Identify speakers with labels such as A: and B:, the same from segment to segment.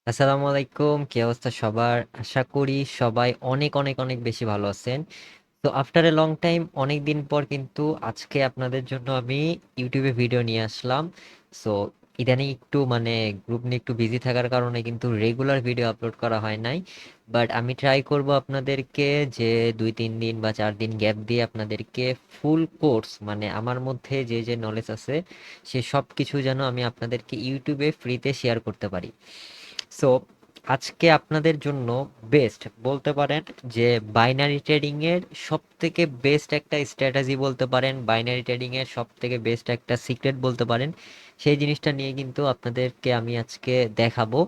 A: আসসালামু আলাইকুম, কি অবস্থা সবার? আশা করি সবাই অনেক অনেক অনেক বেশি ভালো আছেন। তো আফটার এ লং টাইম, অনেক দিন পর কিন্তু আজকে আপনাদের জন্য আমি ইউটিউবে ভিডিও নিয়ে আসলাম। সো ইদানিং একটু গ্রুপ নিয়ে একটু বিজি থাকার কারণে কিন্তু রেগুলার ভিডিও আপলোড করা হয় নাই। বাট আমি ট্রাই করব আপনাদেরকে যে 2-3 দিন বা 4 দিন গ্যাপ দিয়ে আপনাদেরকে ফুল কোর্স আমার মধ্যে যে যে নলেজ আছে সে সব কিছু যেন আমি আপনাদেরকে ইউটিউবে ফ্রিতে শেয়ার করতে পারি। সো আজকে আপনাদের জন্য বেস্ট বলতে পারেন যে বাইনারি ট্রেডিং এর সব থেকে বেস্ট একটা স্ট্র্যাটেজি বলতে পারেন, বাইনারি ট্রেডিং এর সব থেকে বেস্ট একটা সিক্রেট বলতে পারেন, সেই জিনিসটা নিয়ে কিন্তু আপনাদেরকে আমি আজকে দেখাবো।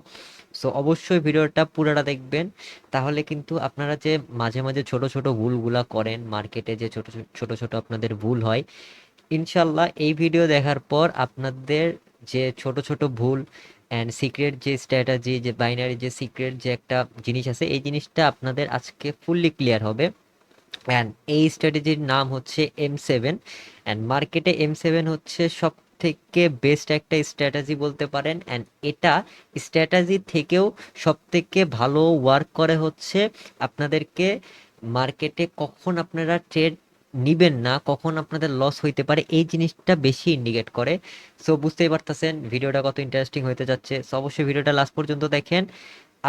A: সো অবশ্যই ভিডিওটা পুরোটা দেখবেন, তাহলে কিন্তু আপনারা যে মাঝে মাঝে ছোট ছোট ভুলগুলা করেন মার্কেটে, যে ছোট ছোট ছোট ছোট আপনাদের ভুল হয়, ইনশাল্লাহ এই ভিডিও দেখার পর আপনাদের যে ছোট ছোট ভুল অ্যান্ড সিক্রেট যে স্ট্র্যাটেজি, যে বাইনারি যে সিক্রেট যে একটা জিনিস আছে, এই জিনিসটা আপনাদের আজকে ফুললি ক্লিয়ার হবে। অ্যান্ড এই স্ট্র্যাটেজির নাম হচ্ছে M7। অ্যান্ড মার্কেটে M7 হচ্ছে সব থেকে বেস্ট একটা স্ট্র্যাটেজি বলতে পারেন। অ্যান্ড এটা স্ট্র্যাটেজি থেকেও সব থেকে ভালো ওয়ার্ক করে হচ্ছে আপনাদেরকে মার্কেটে কখন আপনারা ট্রেড নিবেন না, কখন আপনাদের লস হইতে পারে, এই জিনিসটা বেশি ইন্ডিকেট করে। সো বুঝতেই পারতেছেন ভিডিওটা কত ইন্টারেস্টিং হতে যাচ্ছে। সো অবশ্যই ভিডিওটা লাস্ট পর্যন্ত দেখেন।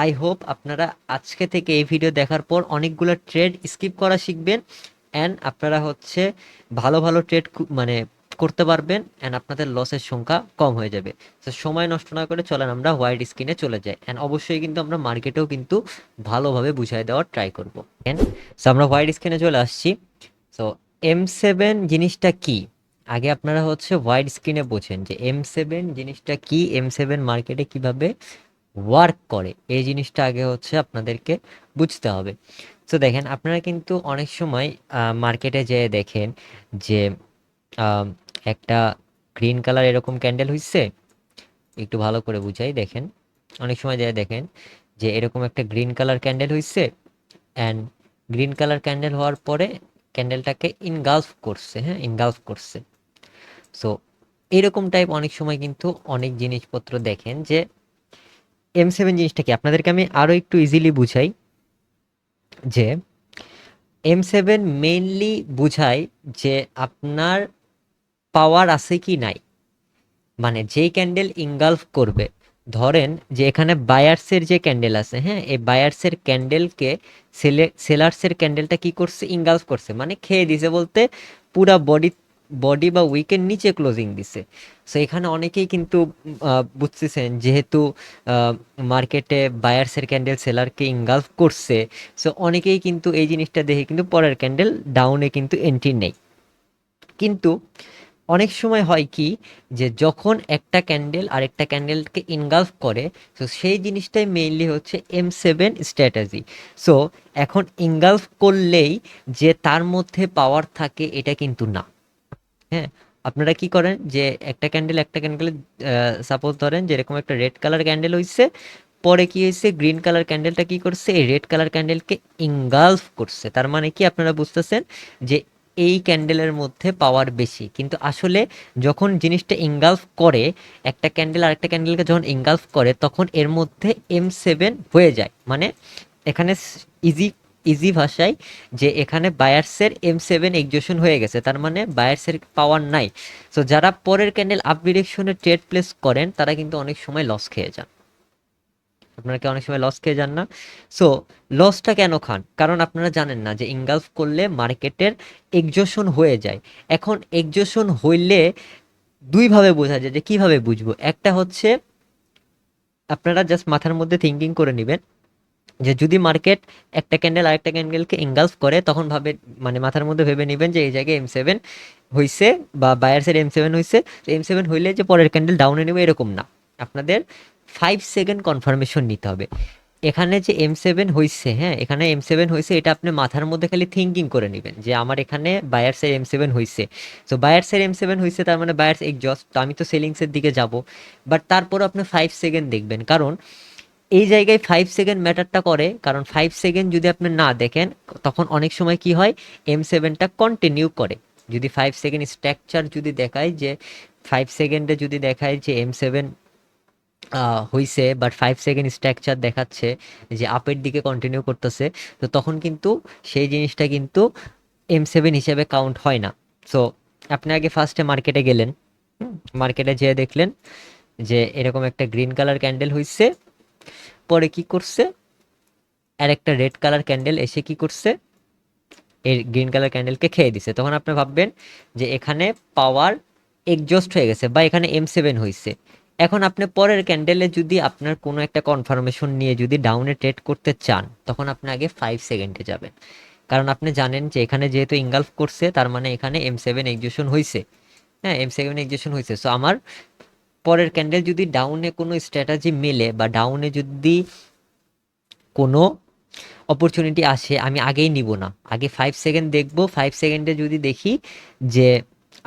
A: আই হোপ আপনারা আজকে থেকে এই ভিডিও দেখার পর অনেকগুলো ট্রেড স্কিপ করা শিখবেন, অ্যান্ড আপনারা হচ্ছে ভালো ভালো ট্রেড করতে পারবেন, অ্যান্ড আপনাদের লসের সংখ্যা কম হয়ে যাবে। তো সময় নষ্ট না করে চলেন আমরা হোয়াইট স্ক্রিনে চলে যাই, অ্যান্ড অবশ্যই কিন্তু আমরা মার্কেটেও কিন্তু ভালোভাবে বুঝাই দেওয়ার ট্রাই করবো। সো আমরা হোয়াইট স্ক্রিনে চলে আসছি। সো M7 জিনিসটা কি, আগে আপনারা হচ্ছে হোয়াইট স্ক্রিনে বোঝেন যে M7 জিনিসটা কি, M7 মার্কেটে কিভাবে ওয়ার্ক করে, এই জিনিসটা আগে হচ্ছে আপনাদেরকে বুঝতে হবে। তো দেখেন, আপনারা কিন্তু অনেক সময় মার্কেটে যেয়ে দেখেন যে আম, একটা গ্রিন কালার এরকম ক্যান্ডেল হইছে। একটু ভালো করে বুঝাই, দেখেন অনেক সময় যেয়ে দেখেন যে এরকম একটা গ্রিন কালার ক্যান্ডেল হইছে, অ্যান্ড গ্রিন কালার ক্যান্ডেল হওয়ার পরে ক্যান্ডেলটাকে ইনগালফ করছে, হ্যাঁ ইনগালফ করছে। সো এরকম টাইপ অনেক সময় কিন্তু অনেক জিনিসপত্র দেখেন যে M7 জিনিসটা কি, আপনাদেরকে আমি আরো একটু ইজিলি বুঝাই যে M7 মেইনলি বুঝায় যে আপনার পাওয়ার আছে কি নাই। যেই ক্যান্ডেল ইনগালফ করবে, ধরেন যে এখানে বায়ার্সের যে ক্যান্ডেল আছে, হ্যাঁ এই বায়ার্সের ক্যান্ডেলকে সেলার্সের ক্যান্ডেলটা কি করছে, ইনগালফ করছে, খেয়ে দিছে বলতে পুরা বডি বডি বা উইকের নিচে ক্লোজিং দিছে। সো এখানে অনেকেই কিন্তু বুঝতেছেন যেহেতু মার্কেটে বায়ার্সের ক্যান্ডেল সেলারকে ইনগালফ করছে, সো অনেকেই কিন্তু এই জিনিসটা দেখে কিন্তু পরের ক্যান্ডেল ডাউনে কিন্তু এন্ট্রি নেই। কিন্তু অনেক সময় হয় কি, যে যখন একটা ক্যান্ডেল আরেকটা ক্যান্ডেলকে ইনগালফ করে, তো সেই জিনিসটাই মেইনলি হচ্ছে M7 স্ট্র্যাটেজি। সো এখন ইনগালফ করলেই যে তার মধ্যে পাওয়ার থাকে এটা কিন্তু না। হ্যাঁ, আপনারা কি করেন যে একটা ক্যান্ডেল সাপোজ ধরেন যে এরকম একটা রেড কালার ক্যান্ডেল হইছে, পরে কি হয়েছে, গ্রিন কালার ক্যান্ডেলটা কি করছে, এই রেড কালার ক্যান্ডেলকে ইনগালফ করছে। তার মানে কি, আপনারা বুঝতেছেন যে এই ক্যান্ডেলের মধ্যে পাওয়ার বেশি। কিন্তু আসলে যখন জিনিসটা ইনগালফ করে, একটা ক্যান্ডেল আরেকটা ক্যান্ডেলকে যখন ইনগালফ করে, তখন এর মধ্যে M7 হয়ে যায়। এখানে ইজি ইজি ভাষায় যে এখানে বায়ার্সের M7 এক্সিকিউশন হয়ে গেছে, তার মানে বায়ার্সের পাওয়ার নাই। সো যারা পরের ক্যান্ডেল আপ ডিরেকশনে ট্রেড প্লেস করেন তারা কিন্তু অনেক সময় লস খেয়ে যান। আপনারা কি অনেক সময় লস খেয়ে যান না? সো লসটা কেন খান? কারণ আপনারা জানেন না যে ইনগালফ করলে মার্কেটের এক্সজশন হয়ে যায়। এখন এক্সজশন হইলে দুই ভাবে বোঝা যায়, যে কিভাবে বুঝবো, একটা হচ্ছে আপনারা জাস্ট মাথার মধ্যে থিঙ্কিং করে নেবেন যে যদি মার্কেট একটা ক্যান্ডেল আরেকটা ক্যান্ডেলকে ইনগালফ করে, তখন ভাবে মাথার মধ্যে ভেবে নেবেন যে এই জায়গায় M7 হইছে বা বায়ার্সের M7 হইছে। তো M7 হইলে যে পরের ক্যান্ডেল ডাউনে নেবে এরকম না, আপনাদের 5 সেকেন্ড কনফার্মেশন নিতে হবে। এখানে যে M7 হইছে, হ্যাঁ এখানে M7 হইছে, এটা আপনি মাথার মধ্যে খালি থিঙ্কিং করে নেবেন যে আমার এখানে বায়ার্সের M7 হইছে। তো বায়ার্সের M7 হইছে, তার মানে বায়ার্স এক্সজস্ট, তো আমি তো সেলিংসের দিকে যাব। বাট তারপর আপনি 5 সেকেন্ড দেখবেন, কারণ এই জায়গায় 5 সেকেন্ড ম্যাটারটা করে। কারণ 5 সেকেন্ড যদি আপনি না দেখেন, তখন অনেক সময় কি হয়, M7টা কন্টিনিউ করে। যদি 5 সেকেন্ড স্ট্রাকচার যদি দেখায় যে 5 সেকেন্ডে যদি দেখায় যে M7 হইছে, বাট 5 সেকেন্ড স্ট্রাকচার দেখাচ্ছে যে আপের দিকে কন্টিনিউ করতেছে। তো তখন কিন্তু সেই জিনিসটা কিন্তু M7 হিসেবে কাউন্ট হয় না। সো আপনি আগে ফার্স্টে মার্কেটে গেলেন, মার্কেটে যেয়ে দেখলেন যে এরকম একটা গ্রিন কালার ক্যান্ডেল হইছে। পরে কি করছে, আর একটা রেড কালার ক্যান্ডেল এসে কি করছে, এই গ্রিন কালার ক্যান্ডেলকে খেয়ে দিছে। তখন আপনি ভাববেন যে এখানে পাওয়ার এক্সজস্ট হয়ে গেছে বা এখানে M7 হইছে। এখন আপনি পরের ক্যান্ডেলে যদি আপনার কোনো একটা কনফার্মেশন নিয়ে যদি ডাউনে ট্রেড করতে চান, তখন আপনি আগে 5 সেকেন্ডে যাবেন। কারণ আপনি জানেন যে এখানে যেহেতু ইনগালফ করছে, তার মানে এখানে M7 এক্সিকিউশন হইছে। হ্যাঁ, M7 এক্সিকিউশন হইছে। সো আমার পরের ক্যান্ডেল যদি ডাউনে কোনো স্ট্র্যাটেজি মেলে বা ডাউনে যদি কোনো অপরচুনিটি আসে, আমি আগেই নিব না, আগে 5 সেকেন্ড দেখবো। 5 সেকেন্ডে যদি দেখি যে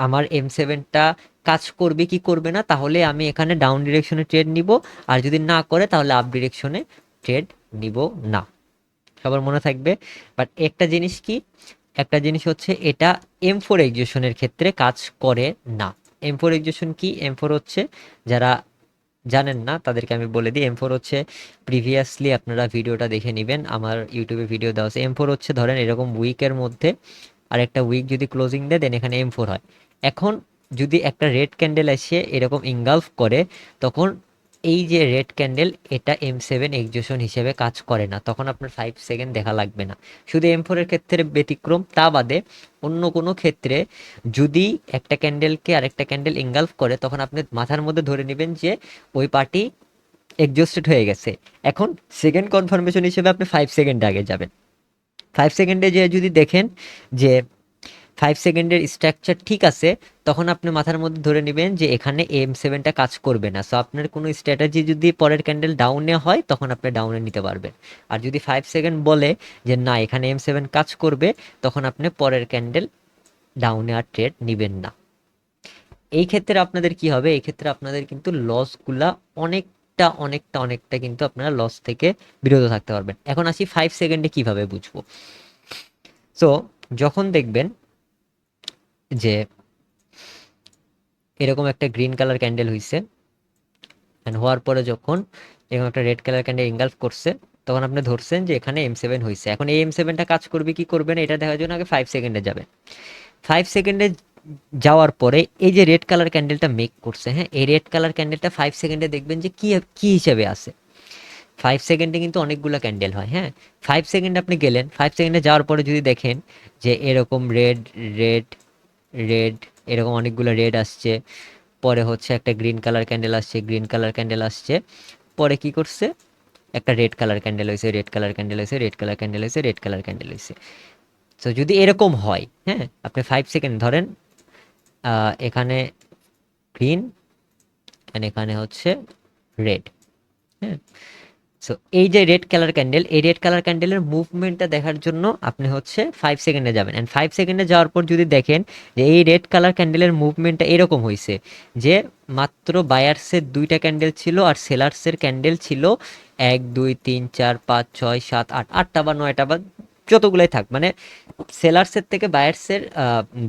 A: আমার M7টা কাজ করবে কি করবে না, তাহলে আমি এখানে ডাউন ডিরেকশনে ট্রেড নিব। আর যদি না করে তাহলে আপ ডিরেকশনে ট্রেড নিব না। সবার মনে থাকবে। বাট একটা জিনিস কি, একটা জিনিস হচ্ছে এটা M4 এক্সিকিউশনের ক্ষেত্রে কাজ করে না। M4 এক্সিকিউশন কি? M4 হচ্ছে, যারা জানেন না তাদেরকে আমি বলে দিই, M4 হচ্ছে, প্রিভিয়াসলি আপনারা ভিডিওটা দেখে নেবেন, আমার ইউটিউবে ভিডিও দেওয়া আছে। M4 হচ্ছে ধরেন এরকম উইকের মধ্যে আর একটা উইক যদি ক্লোজিং দেয়, দেন এখানে M4 হয়। এখন যদি একটা রেড ক্যান্ডেল এসে এরকম ইনগালফ করে, তখন এই যে রেড ক্যান্ডেল, এটা M7 এক্সিকিউশন হিসেবে কাজ করে না, তখন আপনার 5 সেকেন্ড দেখা লাগবে না। শুধু M4 এর ক্ষেত্রে ব্যতিক্রম, তা বাদে অন্য কোনো ক্ষেত্রে যদি একটা ক্যান্ডেলকে আরেকটা ক্যান্ডেল ইনগালফ করে, তখন আপনি মাথার মধ্যে ধরে নেবেন যে ওই পার্টি এক্সজস্টেড হয়ে গেছে। এখন সেকেন্ড কনফার্মেশন হিসেবে আপনি 5 সেকেন্ড আগে যাবেন। 5 সেকেন্ডে যে যদি দেখেন যে 5 সেকেন্ডের স্ট্রাকচার ঠিক আছে, তখন আপনি মাথার মধ্যে ধরে নেবেন যে এখানে M7টা কাজ করবে না। সো আপনার কোনো স্ট্র্যাটেজি যদি পরের ক্যান্ডেল ডাউনে হয়, তখন আপনি ডাউনে নিতে পারবেন। আর যদি 5 সেকেন্ড বলে যে না এখানে M7 কাজ করবে, তখন আপনি পরের ক্যান্ডেল ডাউনে আর ট্রেড নিবেন না। এই ক্ষেত্রে আপনাদের কি হবে, এই ক্ষেত্রে আপনাদের কিন্তু লসগুলা অনেকটা অনেকটা অনেকটা কিন্তু আপনারা লস থেকে বিরত থাকতে পারবেন। এখন আসি 5 সেকেন্ডে কিভাবে বুঝবো। সো যখন দেখবেন যে এরকম একটা গ্রিন কালার ক্যান্ডেল হইছে, এন্ড হওয়ার পরে যখন এরকম একটা রেড কালার ক্যান্ডেল ইনগালফ করছে, তখন আপনি ধরছেন যে এখানে M7 হইছে। এখন এই M7টা কাজ করবে কি করবে না, এটা দেখার জন্য আগে 5 সেকেন্ডে যাবেন। 5 সেকেন্ডে যাওয়ার পরে এই যে রেড কালার ক্যান্ডেলটা মেক করছে, হ্যাঁ, এই রেড কালার ক্যান্ডেলটা 5 সেকেন্ডে দেখবেন যে কি কি হিসেবে আছে। 5 সেকেন্ডে কিন্তু অনেকগুলো ক্যান্ডেল হয়, হ্যাঁ। 5 সেকেন্ড আপনি গেলেন, 5 সেকেন্ডে যাওয়ার পরে যদি দেখেন যে এরকম রেড রেড রেড, এরকম অনেকগুলো রেড আসছে। পরে হচ্ছে একটা গ্রিন কালার ক্যান্ডেল আসছে, গ্রিন কালার ক্যান্ডেল আসছে। পরে কি করছে, একটা রেড কালার ক্যান্ডেল হয়েছে, রেড কালার ক্যান্ডেল হয়েছে, রেড কালার ক্যান্ডেল হয়েছে, রেড কালার ক্যান্ডেল হয়েছে। তো যদি এরকম হয়, হ্যাঁ, আপনি 5 সেকেন্ড ধরেন, এখানে গ্রিন এন্ড এখানে হচ্ছে রেড, হ্যাঁ। সো এই যে রেড কালার ক্যান্ডেল, এই রেড কালার ক্যান্ডেলের মুভমেন্টটা দেখার জন্য আপনি হচ্ছে 5 সেকেন্ডে যাবেন। এন্ড 5 সেকেন্ডে যাওয়ার পর যদি দেখেন যে এই রেড কালার ক্যান্ডেলের মুভমেন্টটা এরকম হয়েছে যে মাত্র বায়ার্সের 2টা ক্যান্ডেল ছিল আর সেলার্সের ক্যান্ডেল ছিল 1 2 3 4 5 6 7 8, 8টা বা 9টা বা যতগুলাই থাক, মানে সেলার্সের থেকে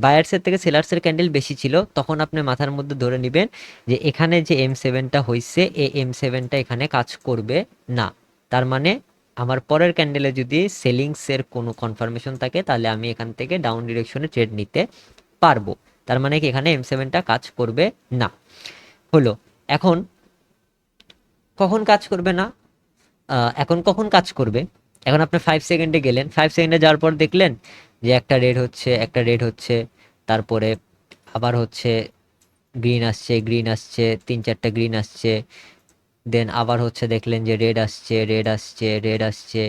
A: বায়ার্সের থেকে সেলার্সের ক্যান্ডেল বেশি ছিল, তখন আপনি মাথার মধ্যে ধরে নেবেন যে এখানে যে M7টা হইছে, এই M7টা এখানে কাজ করবে না। তার মানে আমার পরের ক্যান্ডেলে যদি সেলিংস এর কোনো কনফার্মেশন থাকে, তাহলে আমি এখান থেকে ডাউন ডিরেকশনে ট্রেড নিতে পারবো। তার মানে কি এখানে M7টা কাজ করবে না। হলো। এখন কখন কাজ করবে না, এখন কখন কাজ করবে, এখন আপনি 5 সেকেন্ডে গেলেন, 5 সেকেন্ডে যাওয়ার পর দেখলেন যে একটা রেড হচ্ছে, একটা রেড হচ্ছে, তারপরে আবার হচ্ছে গ্রিন আসছে, গ্রিন আসছে, 3 4টা গ্রিন আসছে, দেন আবার হচ্ছে দেখলেন যে রেড আসছে, রেড আসছে, রেড আসছে,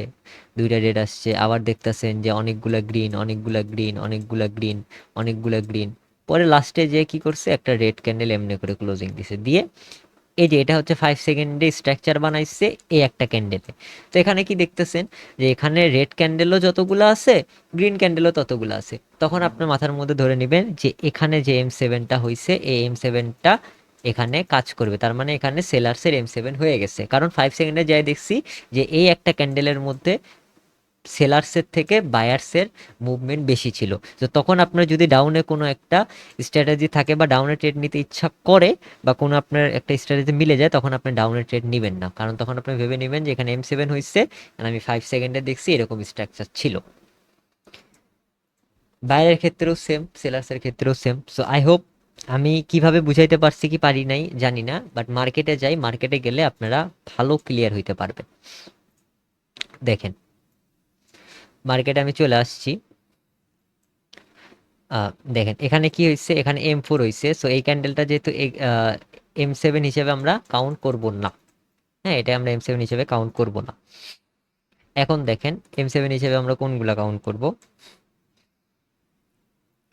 A: 2টা রেড আসছে, আবার দেখতেছেন যে অনেকগুলা গ্রিন, অনেকগুলা গ্রিন, অনেকগুলা গ্রিন, অনেকগুলা গ্রিন। পরে লাস্টে যে কি করছে, একটা রেড ক্যান্ডেল এমনি করে ক্লোজিং দিছে, দিয়ে এই যে এটা হচ্ছে 5 সেকেন্ডে স্ট্রাকচার বানাইছে এই একটা ক্যান্ডেলে। তো এখানে কি দেখতেছেন যে এখানে রেড ক্যান্ডেলও যতগুলো আছে, গ্রিন ক্যান্ডেলও ততগুলো আছে। তখন আপনার মাথার মধ্যে ধরে নেবেন যে এখানে যে M7টা হইছে, এই M7টা এখানে কাজ করবে। তার মানে এখানে সেলার্সের M7 হয়ে গেছে, কারণ 5 সেকেন্ডে যাই দেখছি যে এই একটা ক্যান্ডেলের মধ্যে সেলার্সের থেকে বায়ার্সের মুভমেন্ট বেশি ছিল। তো তখন আপনার যদি ডাউনে কোনো একটা স্ট্র্যাটেজি থাকে বা ডাউনে ট্রেড নিতে ইচ্ছা করে বা কোনো আপনার একটা স্ট্র্যাটেজি মিলে যায়, তখন আপনি ডাউনে ট্রেড নেবেন না, কারণ তখন আপনি ভেবে নেবেন যে এখানে M7 হয়েছে আর আমি 5 সেকেন্ডে দেখছি এরকম স্ট্রাকচার ছিল। বাইরের ক্ষেত্রেও সেম, সেলার্সের ক্ষেত্রেও সেম। সো আই হোপ আমি কিভাবে বুঝাইতে পারছি কি পারি নাই জানি না, বাট মার্কেটে যাই, মার্কেটে গেলে আপনারা ভালো ক্লিয়ার হইতে পারবেন। দেখেন মার্কেটে আমি চলে আসছি। দেখেন এখানে কি হয়েছে, এখানে M4 হয়েছে। সো এই ক্যান্ডেলটা যেহেতু M7 হিসেবে আমরা কাউন্ট করব না। হ্যাঁ, এটা আমরা M7 হিসেবে কাউন্ট করব না। এখন দেখেন M7 হিসেবে আমরা কোনগুলা কাউন্ট করব।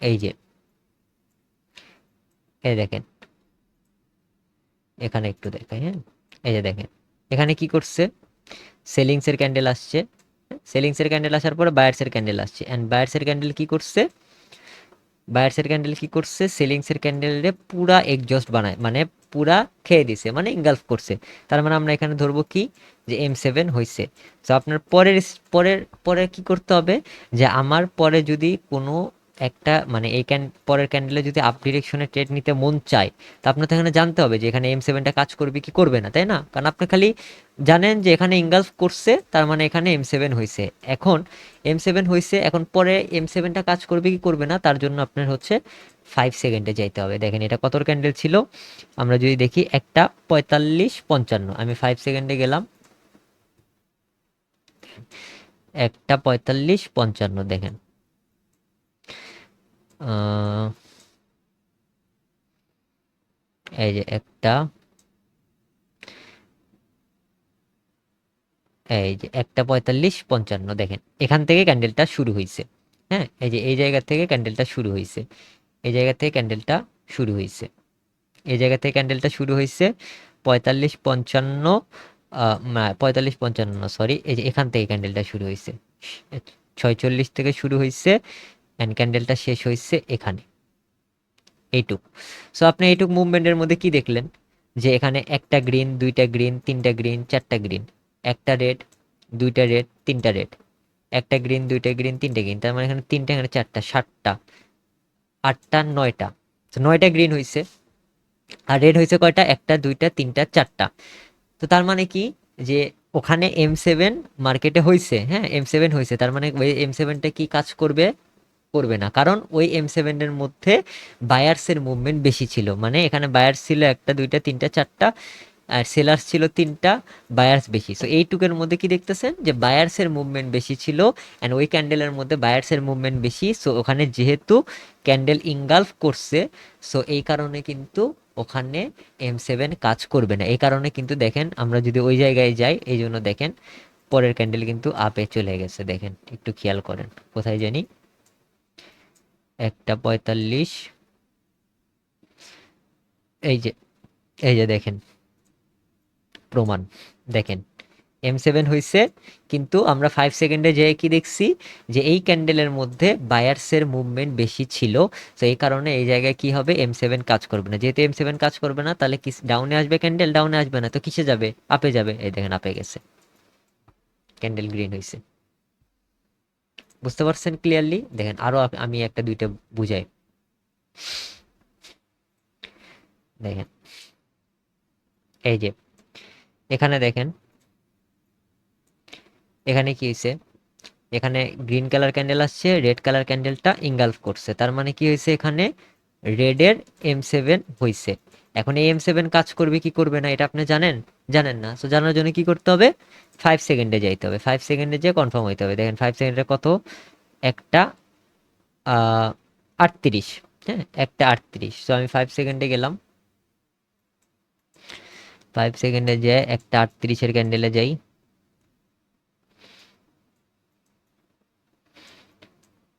A: এই যে এই দেখেন, এখানে একটু দেখাই। হ্যাঁ, এই যে দেখেন এখানে কি করছে, সেলিংস এর ক্যান্ডেল আসছে। সেলিংস এর ক্যান্ডেল আসার পরে বায়ার্স এর ক্যান্ডেল আসছে, এন্ড বায়ার্স এর ক্যান্ডেল কি করছে, বায়ার্স এর ক্যান্ডেল কি করছে, সেলিংস এর ক্যান্ডেলে পুরা এক্সজস্ট বানায়, মানে পুরা খেয়ে দিছে, মানে ইনগালফ করছে। তার মানে আমরা এখানে ধরবো কি, যে M7 হইছে। তো আপনার পরের পরের পরে কি করতে হবে, যে আমার পরে যদি কোনো একটা মানে এই পরের ক্যান্ডেলে যদি আপ ডিরেকশনে ট্রেড নিতে মন চায়, তো আপনার তো এখানে জানতে হবে যে এখানে M7টা কাজ করবে কি করবে না, তাই না? কারণ আপনি খালি জানেন যে এখানে ইনগালফ করছে, তার মানে এখানে M7 হইছে। এখন M7 হইছে, এখন পরে M7টা কাজ করবে কি করবে না তার জন্য আপনার হচ্ছে 5 সেকেন্ডে যাইতে হবে। দেখেন এটা কত ক্যান্ডেল ছিল, আমরা যদি দেখি একটা 45-55, আমি 5 সেকেন্ডে গেলাম, একটা 45-55 দেখেন। আহ, এই যে একটা, এই যে একটা 45-55 দেখেন, এখান থেকে ক্যান্ডেলটা শুরু হয়েছে। হ্যাঁ, এই যে এই জায়গা থেকে ক্যান্ডেলটা শুরু হয়েছে, এই জায়গা থেকে ক্যান্ডেলটা শুরু হয়েছে, এই জায়গা থেকে ক্যান্ডেলটা শুরু হয়েছে 45-55, 45-55 সরি, এই যে এখান থেকে ক্যান্ডেলটা শুরু হয়েছে 46 থেকে শুরু হয়েছে, অ্যান্ড ক্যান্ডেলটা শেষ হয়েছে এখানে, এইটুক। সো আপনি এইটুক মুভমেন্টের মধ্যে কি দেখলেন, যে এখানে একটা গ্রিন, দুইটা গ্রিন, তিনটা গ্রিন, চারটা গ্রিন, একটা রেড, দুইটা রেড, তিনটা রেড, একটা গ্রিন, দুইটা গ্রিন, তিনটা গ্রিন, তার মানে এখানে তিনটা, এখানে চারটা, সাতটা, আটটা, নয়টা। তো 9টা গ্রিন হয়েছে, আর রেড হয়েছে কয়টা, একটা, দুইটা, তিনটা, চারটা। তো তার মানে কি, যে ওখানে M7 মার্কেটে হয়েছে, হ্যাঁ M7 হয়েছে, তার মানে ওই M7টা কি কাজ করবে, করবে না, কারণ ওই M7 এর মধ্যে বায়ার্সের মুভমেন্ট বেশি ছিল। মানে এখানে বায়ার্স ছিল একটা, দুইটা, তিনটা, চারটা, আর সেলার্স ছিল তিনটা, বায়ার্স বেশি। সো এইটুকের মধ্যে কি দেখতেছেন, যে বায়ার্সের মুভমেন্ট বেশি ছিল, অ্যান্ড ওই ক্যান্ডেলের মধ্যে বায়ার্সের মুভমেন্ট বেশি। সো ওখানে যেহেতু ক্যান্ডেল ইনগালফ করছে, সো এই কারণে কিন্তু ওখানে M7 কাজ করবে না। এই কারণে কিন্তু দেখেন আমরা যদি ওই জায়গায় যাই, এই জন্য দেখেন পরের ক্যান্ডেল কিন্তু আপে চলে গেছে। দেখেন একটু খেয়াল করেন, কোথায় জানি, একটা 45, এই যে, এই যে দেখেন প্রমাণ, দেখেন M7 হইছে, কিন্তু আমরা 5 সেকেন্ডে যেয়ে কি দেখছি, যে এই ক্যান্ডেলের মধ্যে বায়ার্সের মুভমেন্ট বেশি ছিল। তো এই কারণে এই জায়গায় কি হবে, M7 কাজ করবে না। যেহেতু M7 কাজ করবে না, তাহলে কি ডাউনে আসবে ক্যান্ডেল, ডাউনে আসবে না, তো কিসে যাবে, আপে যাবে। এই দেখেন আপে গেছে, ক্যান্ডেল গ্রিন হইছে। বুঝতে পারছেন ক্লিয়ারলি? দেখেন আরো আমি একটা দুইটা বুঝাই। দেখেন এই যে এখানে দেখেন, এখানে কি হয়েছে, এখানে গ্রিন কালার ক্যান্ডেল আসছে, রেড কালার ক্যান্ডেলটা ইনগালফ করছে, তার মানে কি হয়েছে, এখানে রেডের M7 হইছে। এখন এই M7 কাজ করবে কি করবে না এটা আপনি জানেন, জানেন না। তো জানার জন্য কি করতে হবে, 5 সেকেন্ডে যাইতে হবে, 5 সেকেন্ডে যে কনফার্ম হইতে হবে। দেখেন 5 সেকেন্ডে কত, একটা 38, হ্যাঁ একটা 38। তো আমি 5 সেকেন্ডে গেলাম, 5 সেকেন্ডে যে একটা 38-এর ক্যান্ডেলে যাই,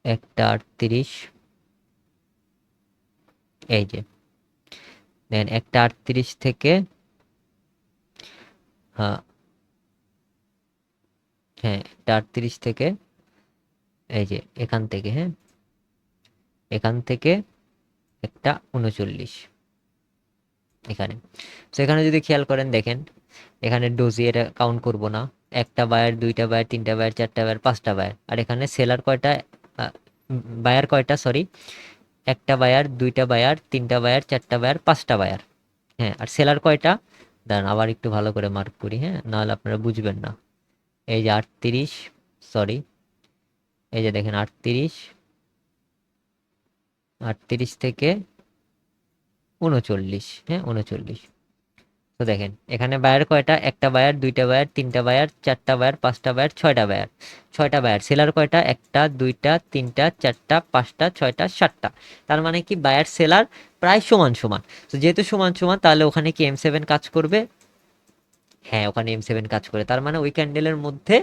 A: একটা 38, এই যে দেন একটা 38 থেকে, হ্যাঁ হ্যাঁ একটা 38 থেকে, এই যে এখান থেকে, হ্যাঁ এখান থেকে একটা 39 এখানে। তো এখানে যদি খেয়াল করেন দেখেন, এখানে ডোজি এটা কাউন্ট করব না, একটা বায়ার, দুইটা বায়ার, তিনটা বায়ার, চারটা বায়ার, পাঁচটা বায়ার। আর এখানে সেলার কয়টা, বায়ার কয়টা, সরি, একটা বায়ার, দুইটা বায়ার, তিনটা বায়ার, চারটা বায়ার, পাঁচটা বায়ার। হ্যাঁ, আর সেলার কয়টা, দাঁড়ান আবার একটু ভালো করে মার্ক করি, হ্যাঁ, নাহলে আপনারা বুঝবেন না। এই যে 38, সরি, এই যে দেখেন 38, 38 থেকে 39, হ্যাঁ 39। তো দেখেন এখানে বায়ার কয়টা, একটা বায়ার, দুইটা বায়ার, তিনটা বায়ার, চারটা বায়ার, পাঁচটা বায়ার, ছয়টা বায়ার। ছয়টা বায়ার। সেলার কয়টা, একটা, দুইটা, তিনটা, চারটা, পাঁচটা, ছয়টা, সাতটা। তার মানে কি বায়ার সেলার প্রায় সমান সমান। তো যেহেতু সমান সমান, তাহলে ওখানে কি M7 কাজ করবে? হ্যাঁ, ওখানে M7 কাজ করে। তার মানে ওই ক্যান্ডেলের মধ্যে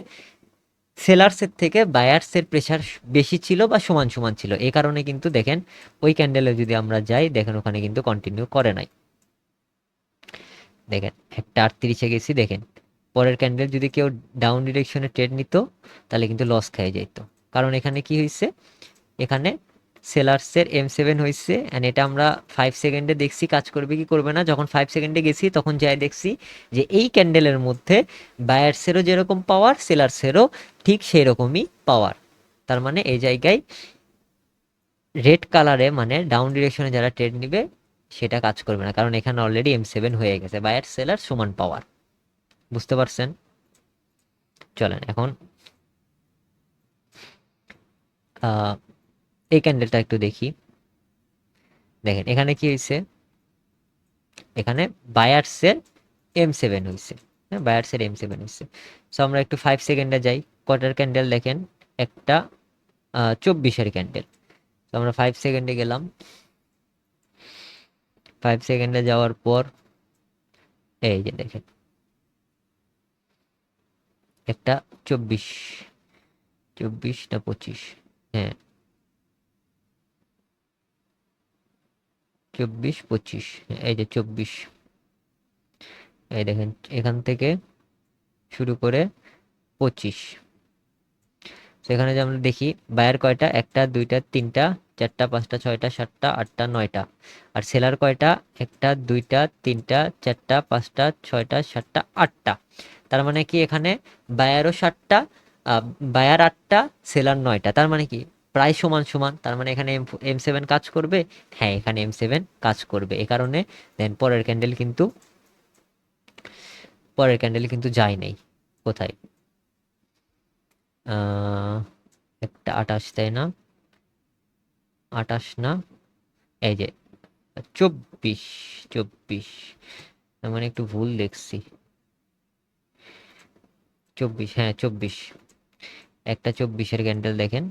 A: সেলার্সের থেকে বায়ার্সের প্রেসার বেশি ছিল বা সমান সমান ছিল। এই কারণে কিন্তু দেখেন ওই ক্যান্ডেলে যদি আমরা যাই, দেখেন ওখানে কিন্তু কন্টিনিউ করে নাই। দেখেন একটা 38-এ গেছি, দেখেন পরের ক্যান্ডেল যদি কেউ ডাউন ডিরেকশনে ট্রেড নিত, তাহলে কিন্তু লস খেয়ে যেত। কারণ এখানে কি হয়েছে, এখানে সেলার্সের M7 হয়েছে, এন্ড এটা আমরা 5 সেকেন্ডে দেখছি কাজ করবে কি করবে না। যখন 5 সেকেন্ডে গেছি তখন যাই দেখছি যে এই ক্যান্ডেলের মধ্যে বায়ার্সেরও যেরকম পাওয়ার, সেলার্সেরও ঠিক সেই রকমই পাওয়ার। তার মানে এই জায়গায় রেড কালারে, মানে ডাউন ডিরেকশনে যারা ট্রেড নিবে সেটা কাজ করবে না, কারণ এখানে অলরেডি M7 হয়ে গেছে, বায়ার সেলার সমান পাওয়ার। বুঝতে পারছেন? চলেন এখন আহ, এই ক্যান্ডেলটা একটু দেখি। দেখেন এখানে কি হয়েছে, এখানে বায়ার্সের M7 হয়েছে। হ্যাঁ, বায়ার্সের M7 হয়েছে। সো আমরা একটু 5 সেকেন্ডে যাই। কোয়ার্টার ক্যান্ডেল দেখেন, একটা 24-এর ক্যান্ডেল। তো আমরা 5 সেকেন্ডে গেলাম। 5 সেকেন্ডে যাওয়ার পর এই যে দেখেন একটা 24, 24 না 25, হ্যাঁ 24, 25, এই যে 24। এই দেখেন এখান থেকে শুরু করে 25। সেখানে যে আমরা দেখি বায়ার কয়টা, একটা, দুইটা, তিনটা, চারটা, পাঁচটা, ছয়টা, সাতটা, আটটা, নয়টা। আর সেলার কয়টা, একটা, দুইটা, তিনটা, চারটা, পাঁচটা, ছয়টা, সাতটা, আটটা। তার মানে কি এখানে বায়ারও 7টা, আহ, বায়ার 8টা, সেলার 9টা। তার মানে কি প্রায় সমান সমান। তার মানে এখানে M7 কাজ করবে। হ্যাঁ, এখানে M7 কাজ করবে। এ কারণে দেন পরের ক্যান্ডেল কিন্তু যায় নাই। কোথায়, আহ একটা 28, তাই না? 28 না, এই যে 24, 24, তার মানে একটু ভুল দেখছি। 24, হ্যাঁ 24। একটা 24-এর ক্যান্ডেল দেখেন,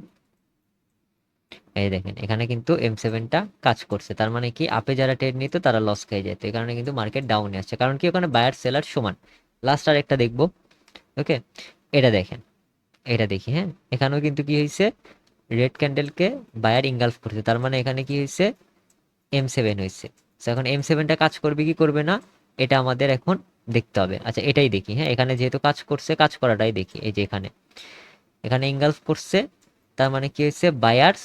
A: এই দেখেন এখানে কিন্তু M7টা কাজ করছে। তার মানে কি আপে যারা ট্রেড নিত তারা লস খেয়ে যেত। এই কারণে কিন্তু মার্কেট ডাউনে আসছে, কারণ কি ওখানে বায়ার সেলার সমান। লাস্ট আর একটা দেখবো। ওকে, এটা দেখেন, এটা দেখি, হ্যাঁ এখানেও কিন্তু কি হয়েছে, রেড ক্যান্ডেলকে বায়ার ইনগালফ করছে। তার মানে এখানে কি হয়েছে, M7 হয়েছে। তো এখন M7টা কাজ করবে কি করবে না, এটা আমাদের এখন দেখতে হবে। আচ্ছা এটাই দেখি, হ্যাঁ এখানে যেহেতু কাজ করছে, কাজ করাটাই দেখি। এই যে এখানে এখানে ইনগালফ করছে, তার মানে কি হয়েছে, বায়ার্স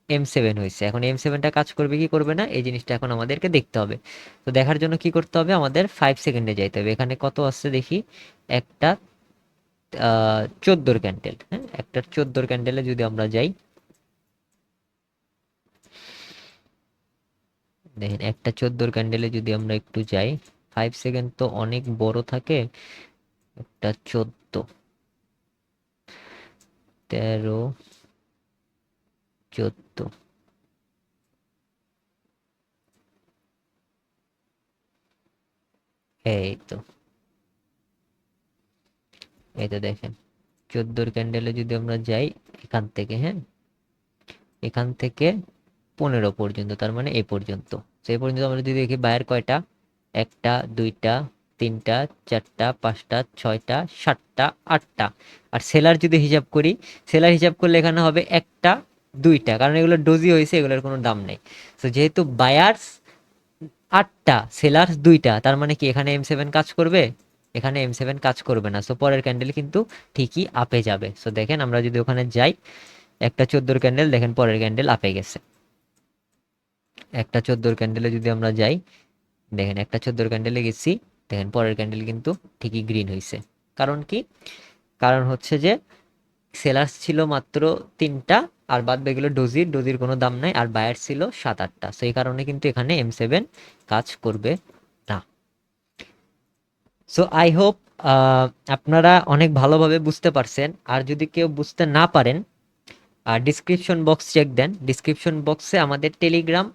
A: M7 হয়েছে। এখন M7টা কাজ করবে কি করবে না, এই জিনিসটা এখন আমাদেরকে দেখতে হবে। তো দেখার জন্য কি করতে হবে, আমাদের 5 সেকেন্ডে যাইতে হবে। এখানে কত আসছে দেখি, একটা 14-র ক্যান্ডেল, হ্যাঁ একটা 14-র ক্যান্ডেলে যদি আমরা যাই, দেখেন একটা 14-র ক্যান্ডেলে যদি আমরা একটু যাই, 5 সেকেন্ড তো অনেক বড় থাকে। একটা 14, 13, 14, এই তো, এই তো দেখেন 14-র ক্যান্ডেলে যদি আমরা যাই এখান থেকে, হ্যাঁ এখান থেকে 15 পর্যন্ত, তার মানে এই পর্যন্ত। সেই পর্যন্ত আমরা যদি দেখি বায়ার কয়টা, একটা, দুইটা, তিনটা, চারটা, পাঁচটা, ছয়টা, সাতটা, আটটা। আর সেলার যদি হিসাব করি, সেলার হিসাব করলে এখানে হবে একটা, দুইটা, কারণ এগুলো ডোজি হয়েছে, এগুলোর কোনো দাম নেই। তো যেহেতু বায়ার্স 8টা, সেলার্স 2টা, তার মানে কি এখানে M7 কাজ করবে? এখানে M7 কাজ করবে না। সো পরের ক্যান্ডেল কিন্তু ঠিকই আপে যাবে। সো দেখেন আমরা যদি ওখানে যাই, একটা 14-র ক্যান্ডেল দেখেন, পরের ক্যান্ডেল আপে গেছে। একটা 14-র ক্যান্ডেলে যদি আমরা যাই, দেখেন একটা 14-র ক্যান্ডেলে গেছি, দেখেন পরের ক্যান্ডেল কিন্তু ঠিকই গ্রিন হয়েছে। কারণ কি? কারণ হচ্ছে যে সেলার্স ছিল মাত্র ৩টা, আর বাদ বাকিগুলো ডোজির কোনো দাম নাই, আর বায়ার ছিল ৭-৮টা। সো এই কারণে কিন্তু এখানে M7 কাজ করবে না। সো আই হোপ আপনারা অনেক ভালোভাবে বুঝতে পারছেন। আর যদি কেউ বুঝতে না পারেন, আর ডিসক্রিপশন বক্স চেক দেন, ডিসক্রিপশন বক্সে আমাদের টেলিগ্রাম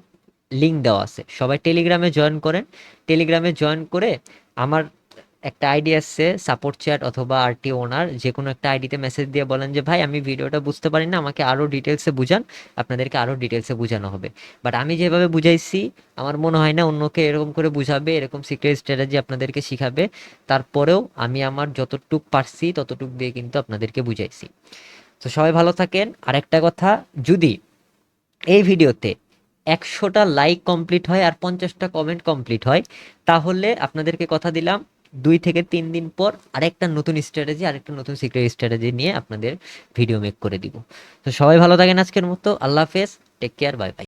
A: লিঙ্ক দেওয়া আছে, সবাই টেলিগ্রামে জয়েন করেন। টেলিগ্রামে জয়েন করে আমার একটা আইডি আছে সাপোর্ট চ্যাট অথবা আরটি ওনার, যে কোনো একটা আইডিতে মেসেজ দিয়ে বলেন যে ভাই আমি ভিডিওটা বুঝতে পারি না, আমাকে আরও ডিটেলসে বুঝান। আপনাদেরকে আরও ডিটেলসে বোঝানো হবে। বাট আমি যেভাবে বুঝাইছি আমার মনে হয় না অন্যকে এরকম করে বুঝাবে, এরকম সিক্রেট স্ট্র্যাটেজি আপনাদেরকে শিখাবে। তারপরেও আমি আমার যতটুক পারছি ততটুক দিয়ে কিন্তু আপনাদেরকে বুঝাইছি। তো সবাই ভালো থাকেন। আর একটা কথা, যদি এই ভিডিওতে ১০০টা লাইক কমপ্লিট হয় আর 50টা কমেন্ট কমপ্লিট হয়, তাহলে আপনাদেরকে কথা দিলাম 2 থেকে 3 দিন পর আরেকটা নতুন স্ট্র্যাটেজি, আরেকটা নতুন সিক্রেট স্ট্র্যাটেজি নিয়ে আপনাদের ভিডিও মেক করে দিব। তো সবাই ভালো থাকেন, আজকের মতো আল্লাহ হাফেজ, টেক কেয়ার, বাই বাই।